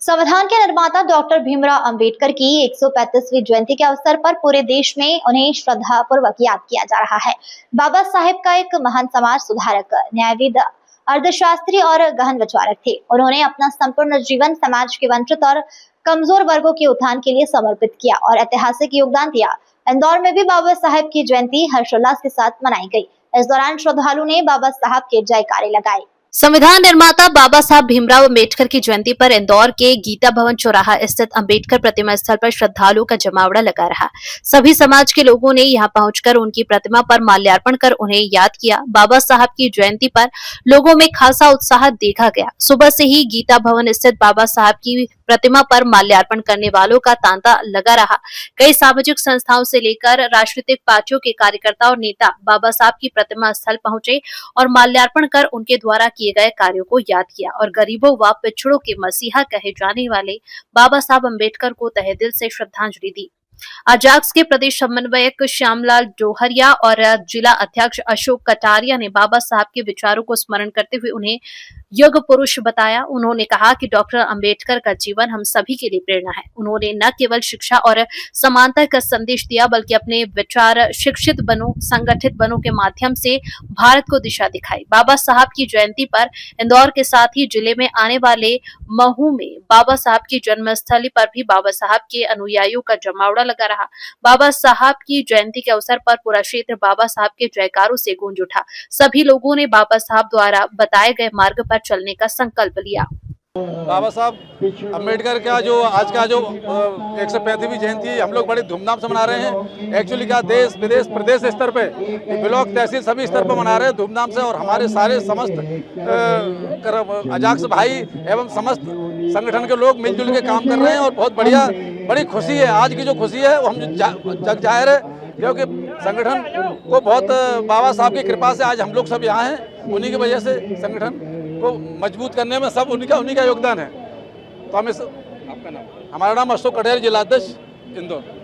संविधान के निर्माता डॉक्टर भीमराव अंबेडकर की 135वीं जयंती के अवसर पर पूरे देश में उन्हें श्रद्धापूर्वक याद किया जा रहा है। बाबा साहेब का एक महान समाज सुधारक, न्यायविद, अर्थशास्त्री और गहन विचारक थे। उन्होंने अपना संपूर्ण जीवन समाज के वंचित और कमजोर वर्गों के उत्थान के लिए समर्पित किया और ऐतिहासिक योगदान दिया। इंदौर में भी बाबा साहेब की जयंती हर्षोल्लास के साथ मनाई गई। इस दौरान श्रद्धालुओं ने बाबा साहब के जयकारे लगाए। संविधान निर्माता बाबा साहब भीमराव अंबेडकर की जयंती पर इंदौर के गीता भवन चौराहा स्थित अंबेडकर प्रतिमा स्थल पर श्रद्धालुओं का जमावड़ा लगा रहा। सभी समाज के लोगों ने यहां पहुंचकर उनकी प्रतिमा पर माल्यार्पण कर उन्हें याद किया। बाबा साहब की जयंती पर लोगों में खासा उत्साह देखा गया। सुबह से ही गीता भवन स्थित बाबा साहब की प्रतिमा पर माल्यार्पण करने वालों का तांता लगा रहा। कई सामाजिक संस्थाओं से लेकर राजनीतिक पार्टियों के कार्यकर्ता और नेता बाबा साहब की प्रतिमा स्थल पहुंचे और माल्यार्पण कर उनके द्वारा किए गए कार्यों को याद किया और गरीबों व पिछड़ों के मसीहा कहे जाने वाले बाबा साहब अम्बेडकर को तहे दिल से श्रद्धांजलि दी। अजाक्स के प्रदेश समन्वयक श्यामलाल डोहरिया और जिला अध्यक्ष अशोक कटारिया ने बाबा साहब के विचारों को स्मरण करते हुए उन्हें युग पुरुष बताया। उन्होंने कहा कि डॉक्टर अंबेडकर का जीवन हम सभी के लिए प्रेरणा है। उन्होंने न केवल शिक्षा और समानता का संदेश दिया बल्कि अपने विचार शिक्षित बनो, संगठित बनो के माध्यम से भारत को दिशा दिखाई। बाबा साहब की जयंती पर इंदौर के साथ ही जिले में आने वाले महू में बाबा साहब की जन्मस्थली पर भी बाबा साहब के अनुयायियों का जमावड़ा लगा रहा। बाबा साहब की जयंती के अवसर पर पूरा क्षेत्र बाबा साहब के जयकारों से गूंज उठा। सभी लोगों ने बाबा साहब द्वारा बताए गए मार्ग पर चलने का संकल्प लिया। बाबा साहब अम्बेडकर का जो आज का जो 135वीं जयंती हम लोग बड़े धूमधाम से मना रहे हैं। एक्चुअली क्या देश विदेश प्रदेश स्तर पे, ब्लॉक तहसील सभी स्तर पर मना रहे हैं धूमधाम से। और हमारे सारे समस्त अजाक्स भाई एवं समस्त संगठन के लोग मिलजुल के काम कर रहे हैं और बहुत बढ़िया, बड़ी खुशी है। आज की जो खुशी है वो हम जग जाहिर है, क्योंकि संगठन को बहुत बाबा साहब की कृपा से आज हम लोग सब यहाँ हैं। उन्हीं की वजह से संगठन को मजबूत करने में सब उन्हीं का योगदान है। तो हमें आपका नाम? हमारा नाम अशोक कटारिया, जिला अध्यक्ष इंदौर।